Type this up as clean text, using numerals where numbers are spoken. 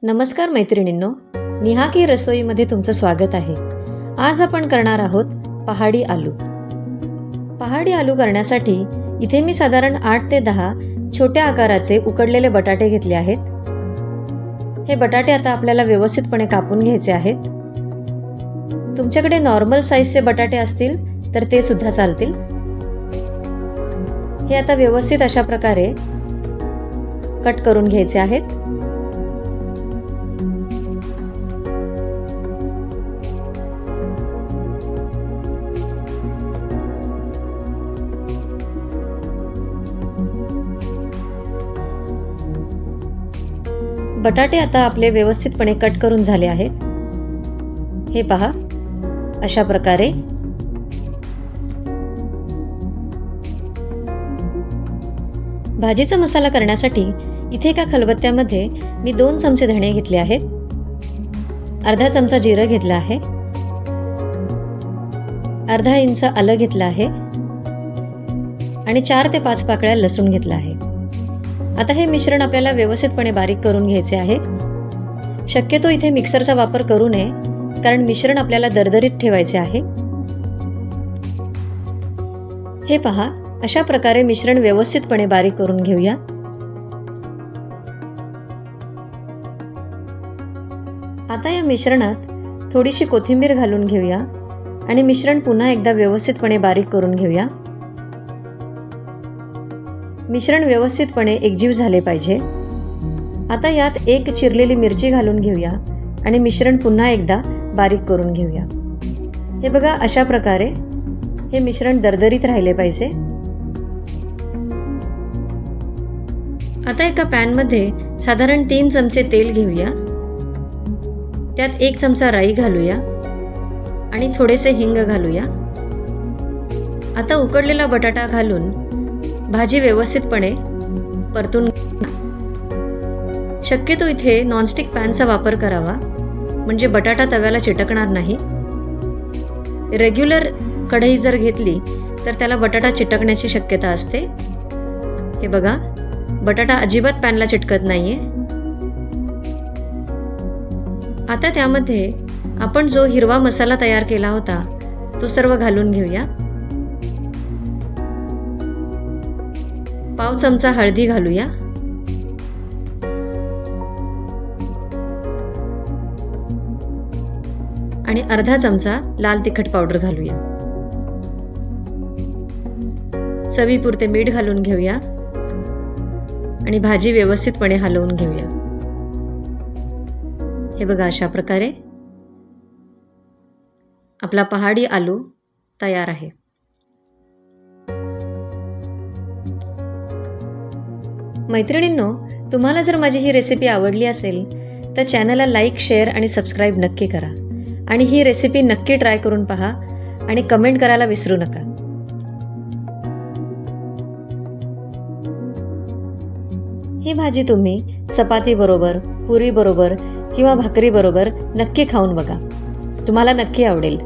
नमस्कार मैत्रिणींनो, निहा की रसोईमध्ये तुमचं स्वागत आहे। आज आपण करणार आहोत पहाडी आलू। पहाडी आलू करण्यासाठी इथे मी साधारण 8 ते 10 छोट्या आकाराचे उकडलेले बटाटे घेतले आहेत। हे बटाटे आता आपल्याला व्यवस्थितपणे कापून घ्यायचे आहेत। तुमच्याकडे नॉर्मल साइजचे बटाटे असतील तर ते सुद्धा चालतील। हे आता व्यवस्थित अशा प्रकारे कट करून घ्यायचे आहेत। बटाटे आता आपले व्यवस्थितपणे कट करून झाले आहेत। हे पहा, अशा प्रकारे। भाजीचा मसाला करण्यासाठी इथे एका खलबत्त्यामध्ये मी 2 चमचे धणे घेतले आहेत, अर्धा चमचा जिरं घेतला आहे, अर्धा इंच आलं घेतलं आहे आणि 4 ते 5 पाकळ्या लसूण घेतला आहे। आता हे मिश्रण आपल्याला व्यवस्थितपणे बारीक करून घ्यायचे आहे। शक्यतो इथे मिक्सरचा वापर करू नये, कारण मिश्रण आपल्याला दरदरीत ठेवायचे आहे। हे पहा, अशा प्रकारे मिश्रण व्यवस्थितपणे बारीक करून घेऊया। आता या मिश्रणात थोडीशी कोथिंबीर घालून घेऊया आणि मिश्रण पुन्हा एकदा व्यवस्थितपणे बारीक करून घेऊया। मिश्रण व्यवस्थितपणे एकजीव झाले पाहिजे। आता यात 1 चिरलेली मिरची घालून घेऊया आणि मिश्रण पुन्हा एकदा बारीक करून घेऊया। हे बघा, अशा प्रकारे हे मिश्रण दरदरीत राहिले पाहिजे। आता एका पॅनमध्ये साधारण 3 चमचे तेल घेऊया, त्यात 1 चमचा राई घालूया आणि थोडेसे हिंग घालूया। आता उकडलेला बटाटा घालून भाजी व्यवस्थितपणे परतून शक्यतो इथे नॉनस्टिक पॅनचा वापर करावा, म्हणजे बटाटा तव्याला चिटकणार नाही। रेग्युलर कढई जर घेतली तर त्याला बटाटा चिटकण्याची शक्यता असते। हे बघा, बटाटा अजिबात पॅनला चिटकत नाहीये। आता त्यामध्ये आपण जो हिरवा मसाला तयार केला होता तो सर्व घालून घेऊया। पाव चमचा हळदी घालूया आणि अर्धा चमचा लाल तिखट पावडर घालूया। चवीपुरते मीठ घालून घेऊया आणि भाजी व्यवस्थितपणे हलवून घेऊया। हे बघा, अशा प्रकारे आपला पहाडी आलू तयार आहे। मैत्रिणींनो, तुम्हाला जर माझी ही रेसिपी आवडली असेल तर चॅनलला लाईक, शेअर आणि सबस्क्राईब नक्की करा आणि ही रेसिपी नक्की ट्राय करून पहा आणि कमेंट करायला विसरू नका। ही भाजी तुम्ही चपाती बरोबर, पुरी बरोबर किंवा भाकरी बरोबर नक्की खाऊन बघा, तुम्हाला नक्की आवडेल।